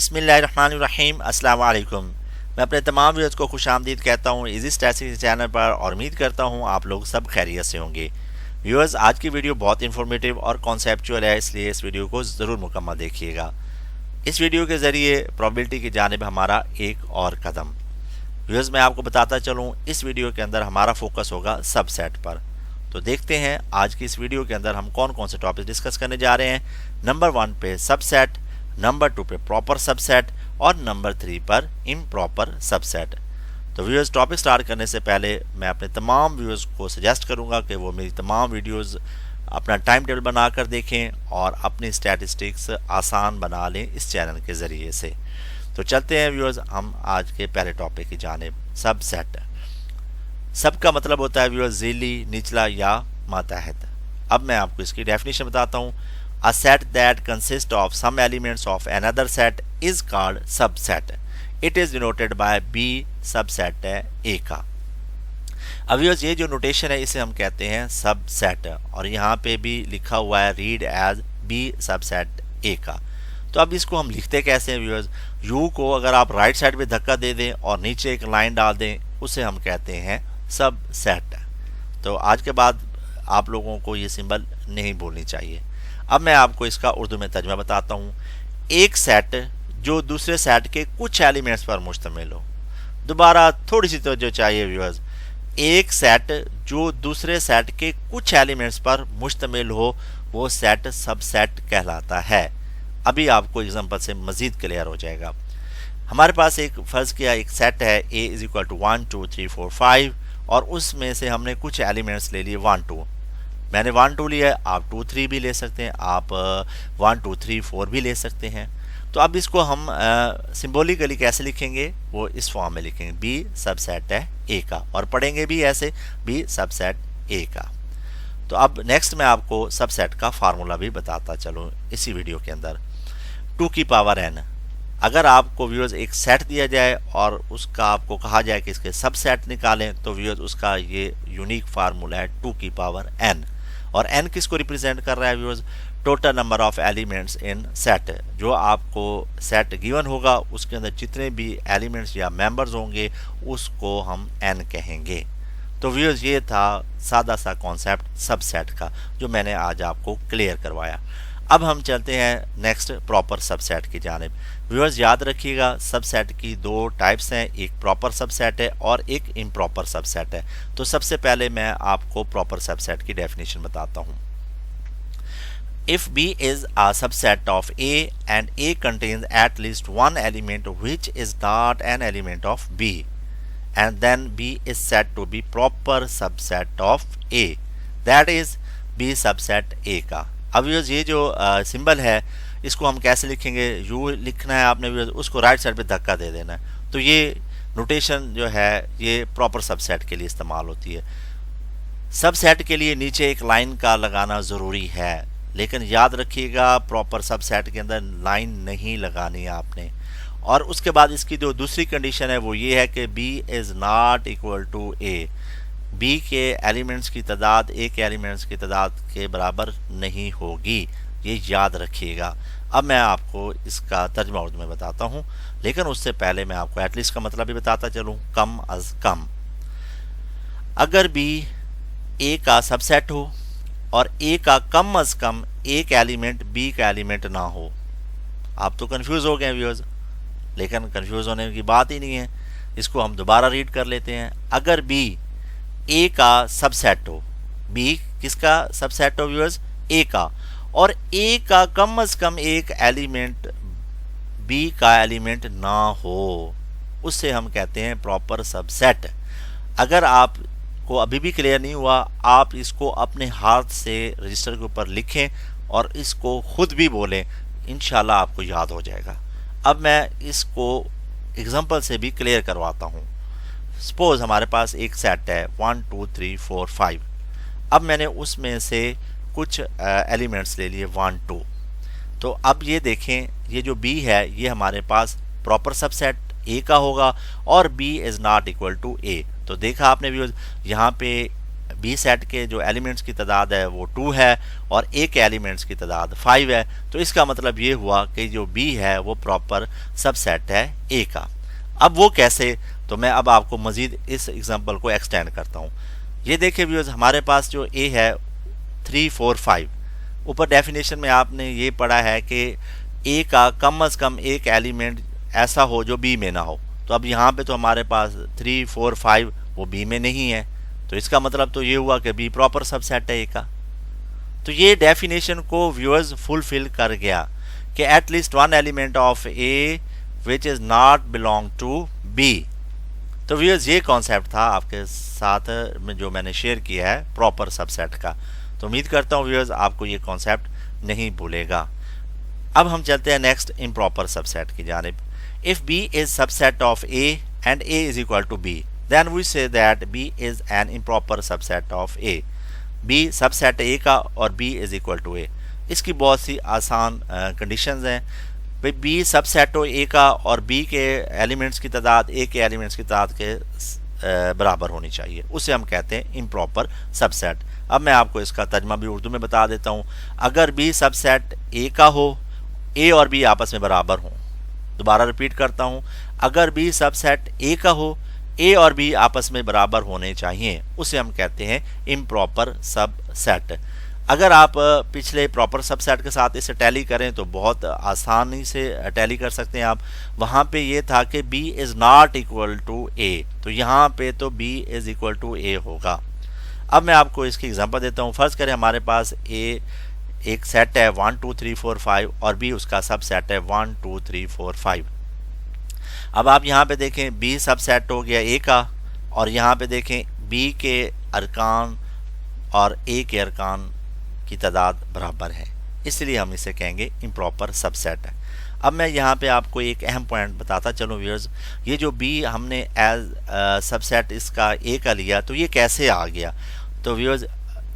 बिस्मिल्लाहिर्रहमानिर्रहीम अस्सलाम वालेकुम। मैं अपने तमाम व्यूअर्स को खुशामदीद कहता हूँ इजी स्टैटिस्टिक्स चैनल पर और उम्मीद करता हूँ आप लोग सब खैरियत से होंगे। व्यूअर्स, आज की वीडियो बहुत इंफॉर्मेटिव और कॉन्सेप्चुअल है, इसलिए इस वीडियो को ज़रूर मुकम्मल देखिएगा। इस वीडियो के ज़रिए प्रोबेबिलिटी की जानिब हमारा एक और कदम। व्यूअर्स, मैं आपको बताता चलूँ, इस वीडियो के अंदर हमारा फोकस होगा सबसेट पर। तो देखते हैं आज की इस वीडियो के अंदर हम कौन कौन से टॉपिक डिस्कस करने जा रहे हैं। नंबर 1 पे सबसेट, नंबर 2 पे प्रॉपर सबसेट और नंबर 3 पर इम्प्रॉपर सबसेट। तो व्यूअर्स, टॉपिक स्टार्ट करने से पहले मैं अपने तमाम व्यूअर्स को सजेस्ट करूंगा कि वो मेरी तमाम वीडियोस अपना टाइम टेबल बनाकर देखें और अपनी स्टैटिस्टिक्स आसान बना लें इस चैनल के ज़रिए से। तो चलते हैं व्यूअर्स, हम आज के पहले टॉपिक की जानिब। सबसेट। सब का मतलब होता है व्यूअर्स ज़ीली, निचला या मातहत। अब मैं आपको इसकी डेफिनेशन बताता हूँ। A set that consists of some elements of another set is called subset. It is denoted by B subset A का। अब ये जो नोटेशन है इसे हम कहते हैं सबसेट, और यहाँ पे भी लिखा हुआ है read as B subset A का। तो अब इसको हम लिखते कैसे हैं व्यूअर्स? U को अगर आप राइट साइड पे धक्का दे दें और नीचे एक लाइन डाल दें, उसे हम कहते हैं सबसेट। तो आज के बाद आप लोगों को ये सिंबल नहीं भूलनी चाहिए। अब मैं आपको इसका उर्दू में तर्जुमा बताता हूँ। एक सेट जो दूसरे सेट के कुछ एलिमेंट्स पर मुश्तमिल हो। दोबारा थोड़ी सी तवज्जो चाहिए व्यूअर्स। एक सेट जो दूसरे सेट के कुछ एलिमेंट्स पर मुश्तमिल हो, वो सेट सबसेट कहलाता है। अभी आपको एग्जांपल से मज़ीद क्लियर हो जाएगा। हमारे पास एक फ़र्ज़ किया एक सेट है A = 1 2 3 4 5 और उसमें से हमने कुछ एलिमेंट्स ले लिए 1 2। मैंने 1 2 लिया है, आप 2 3 भी ले सकते हैं, आप 1 2 3 4 भी ले सकते हैं। तो अब इसको हम सिंबॉलिकली कैसे लिखेंगे, वो इस फॉर्म में लिखेंगे B सबसेट है A का, और पढ़ेंगे भी ऐसे B सबसेट A का। तो अब नेक्स्ट मैं आपको सबसेट का फार्मूला भी बताता चलूँ इसी वीडियो के अंदर। 2 की पावर n। अगर आपको व्यूअर्स एक सेट दिया जाए और उसका आपको कहा जाए कि इसके सबसेट निकालें, तो व्यूअर्स उसका ये यूनिक फार्मूला है 2 की पावर n। और n किसको रिप्रेजेंट कर रहा है viewers? Total number of elements in set. जो आपको सेट गिवन होगा उसके अंदर जितने भी एलिमेंट्स या मेंबर्स होंगे उसको हम n कहेंगे। तो व्यूअर्स, ये था सादा सा कॉन्सेप्ट सबसेट का जो मैंने आज आपको क्लियर करवाया। अब हम चलते हैं नेक्स्ट प्रॉपर सबसेट की जानिब। व्यूअर्स, याद रखिएगा सबसेट की दो टाइप्स हैं, एक प्रॉपर सबसेट है और एक इम्प्रॉपर सबसेट है। तो सबसे पहले मैं आपको प्रॉपर सबसेट की डेफिनेशन बताता हूँ। If B is a subset of A and A contains at least one element which is not an element of B, and then B is said to be proper subset of A, that is B subset A का। अब ये जो symbol है इसको हम कैसे लिखेंगे? You लिखना है आपने, उसको राइट साइड पे धक्का दे देना है। तो ये नोटेशन जो है ये प्रॉपर सबसेट के लिए इस्तेमाल होती है। सबसेट के लिए नीचे एक लाइन का लगाना ज़रूरी है, लेकिन याद रखिएगा प्रॉपर सबसेट के अंदर लाइन नहीं लगानी है आपने। और उसके बाद इसकी जो दूसरी कंडीशन है वो ये है कि B is not equal to A। B के एलिमेंट्स की तादाद A के एलिमेंट्स की तादाद के बराबर नहीं होगी, ये याद रखिएगा। अब मैं आपको इसका तर्जुमा उर्दू में बताता हूँ, लेकिन उससे पहले मैं आपको एटलीस्ट का मतलब भी बताता चलूँ। कम अज़ कम, अगर B A का सबसेट हो और A का कम अज़ कम एक एलिमेंट B का एलिमेंट ना हो। आप तो कंफ्यूज हो गए व्यूअर्स, लेकिन कंफ्यूज होने की बात ही नहीं है। इसको हम दोबारा रीड कर लेते हैं। अगर B A का सबसेट हो, B किसका सबसेट हो व्यूअर्स? A का, और A का कम अज़ कम एक एलिमेंट B का एलिमेंट ना हो, उससे हम कहते हैं प्रॉपर सबसेट। अगर आपको अभी भी क्लियर नहीं हुआ, आप इसको अपने हाथ से रजिस्टर के ऊपर लिखें और इसको खुद भी बोलें, इंशाल्लाह आपको याद हो जाएगा। अब मैं इसको एग्जांपल से भी क्लियर करवाता हूँ। सपोज हमारे पास एक सेट है 1 2 3 4 5। अब मैंने उसमें से कुछ एलिमेंट्स ले लिए 1 2। तो अब ये देखें, ये जो B है ये हमारे पास प्रॉपर सबसेट A का होगा और B is not equal to A। तो देखा आपने व्यूअर्स, यहाँ पे बी सेट के जो एलिमेंट्स की तादाद है वो 2 है और ए के एलिमेंट्स की तादाद 5 है, तो इसका मतलब ये हुआ कि जो बी है वो प्रॉपर सबसेट है ए का। अब वो कैसे, तो मैं अब आपको मजीद इस एग्जांपल को एक्सटेंड करता हूँ। ये देखिए व्यूअर्स, हमारे पास जो ए है 3 4 5, ऊपर डेफिनेशन में आपने ये पढ़ा है कि ए का कम अज़ कम एक एलिमेंट ऐसा हो जो बी में ना हो। तो अब यहाँ पे तो हमारे पास 3 4 5 वो बी में नहीं है, तो इसका मतलब तो ये हुआ कि बी प्रॉपर सबसेट है ए का। तो ये डेफिनेशन को व्यूअर्स फुलफिल कर गया कि at least one element of A which is not belong to B. तो व्यूअर्स ये कॉन्सेप्ट था आपके साथ में जो मैंने शेयर किया है प्रॉपर सबसेट का। तो उम्मीद करता हूँ व्यूअर्स आपको ये कॉन्सेप्ट नहीं भूलेगा। अब हम चलते हैं नेक्स्ट इम्प्रॉपर सबसेट की जानिब। If B is subset of A and A is equal to B, then we say that B is an improper subset of A. B subset A का और B is equal to A. इसकी बहुत सी आसान conditions हैं। भाई B subset हो a का और बी के एलिमेंट्स की तादाद ए के एलिमेंट्स की तादाद के बराबर होनी चाहिए, उसे हम कहते हैं इम्प्रॉपर सबसेट। अब मैं आपको इसका तर्जमा भी उर्दू में बता देता हूँ। अगर बी सबसेट ए का हो, ए और बी आपस में बराबर हों। दोबारा रिपीट करता हूँ, अगर बी सबसेट ए का हो, ए और बी आपस में बराबर होने चाहिए, उसे हम कहते हैं इम्प्रॉपर सबसेट। अगर आप पिछले प्रॉपर सबसेट के साथ इसे टैली करें तो बहुत आसानी से टैली कर सकते हैं आप। वहाँ पे ये था कि b is not equal to a, तो यहाँ पे तो b is equal to a होगा। अब मैं आपको इसकी एग्जांपल देता हूँ। फर्ज करें हमारे पास a एक सेट है 1 2 3 4 5 और b उसका सबसेट है 1 2 3 4 5। अब आप यहाँ पे देखें b सबसेट हो गया a का, और यहाँ पे देखें b के अरकान और a के अरकान की तादाद बराबर है, इसलिए हम इसे कहेंगे इम्प्रॉपर सबसेट है। अब मैं यहाँ पे आपको एक अहम पॉइंट बताता चलूँ व्यूअर्स, ये जो b हमने एज सबसेट इसका a का लिया तो ये कैसे आ गया। तो व्यूअर्स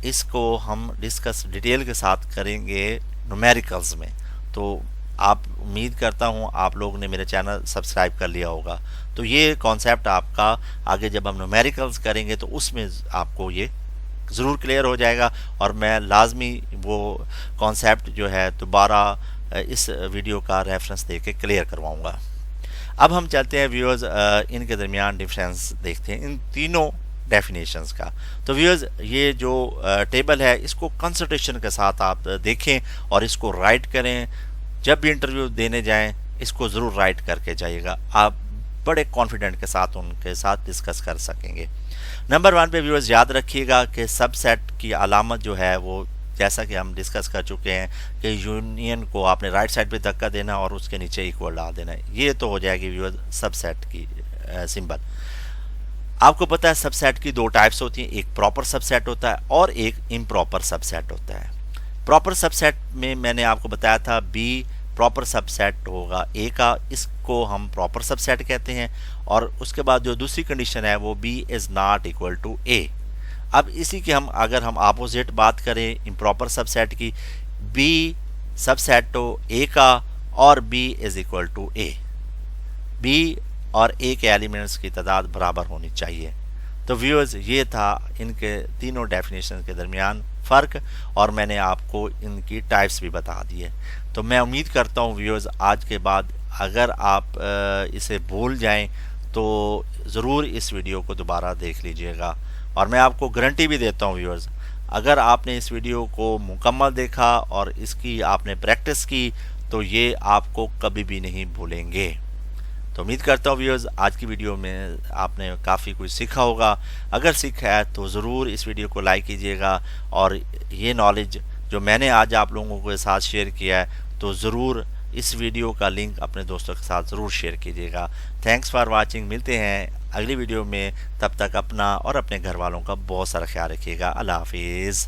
इसको हम डिस्कस डिटेल के साथ करेंगे न्यूमेरिकल्स में। तो आप उम्मीद करता हूँ आप लोगों ने मेरे चैनल सब्सक्राइब कर लिया होगा, तो ये कॉन्सेप्ट आपका आगे जब हम न्यूमेरिकल्स करेंगे तो उसमें आपको ये ज़रूर क्लियर हो जाएगा, और मैं लाजमी वो कॉन्सेप्ट जो है दोबारा इस वीडियो का रेफरेंस दे के क्लियर करवाऊँगा। अब हम चलते हैं व्यूअर्स इनके दरमियान डिफरेंस देखते हैं इन तीनों डेफिनेशंस का। तो व्यूअर्स ये जो टेबल है इसको कंसंट्रेशन के साथ आप देखें और इसको राइट करें। जब भी इंटरव्यू देने जाएं इसको ज़रूर राइट करके जाइएगा, आप बड़े कॉन्फिडेंट के साथ उनके साथ डिस्कस कर सकेंगे। नंबर 1 पे व्यूअर्स याद रखिएगा कि सबसेट की अलामत जो है वो जैसा कि हम डिस्कस कर चुके हैं कि यूनियन को आपने राइट साइड पे धक्का देना और उसके नीचे इक्वल डाल देना है, ये तो हो जाएगी व्यूअर्स सबसेट की सिंबल। आपको पता है सबसेट की दो टाइप्स होती हैं, एक प्रॉपर सबसेट होता है और एक इम्प्रॉपर सबसेट होता है। प्रॉपर सबसेट में मैंने आपको बताया था बी प्रॉपर सबसेट होगा ए का, इसको हम प्रॉपर सबसेट कहते हैं। और उसके बाद जो दूसरी कंडीशन है वो b is not equal to a. अब इसी के हम अगर हम अपोजिट बात करें इम्प्रॉपर सबसेट की, बी सबसेट हो ए का और B is equal to a, b और ए के एलिमेंट्स की तादाद बराबर होनी चाहिए। तो व्यूअर्स ये था इनके तीनों डेफिनेशन के दरमियान फ़र्क, और मैंने आपको इनकी टाइप्स भी बता दी है। तो मैं उम्मीद करता हूँ व्यूअर्स आज के बाद अगर आप इसे भूल जाएं तो ज़रूर इस वीडियो को दोबारा देख लीजिएगा, और मैं आपको गारंटी भी देता हूँ व्यूअर्स अगर आपने इस वीडियो को मुकम्मल देखा और इसकी आपने प्रैक्टिस की तो ये आपको कभी भी नहीं भूलेंगे। तो उम्मीद करता हूँ व्यूअर्स आज की वीडियो में आपने काफ़ी कुछ सीखा होगा। अगर सीखा है तो ज़रूर इस वीडियो को लाइक कीजिएगा, और ये नॉलेज जो मैंने आज आप लोगों के साथ शेयर किया है तो ज़रूर इस वीडियो का लिंक अपने दोस्तों के साथ ज़रूर शेयर कीजिएगा। Thanks for watching. मिलते हैं अगली वीडियो में, तब तक अपना और अपने घर वालों का बहुत सारा ख्याल रखिएगा। अल्लाह हाफिज़।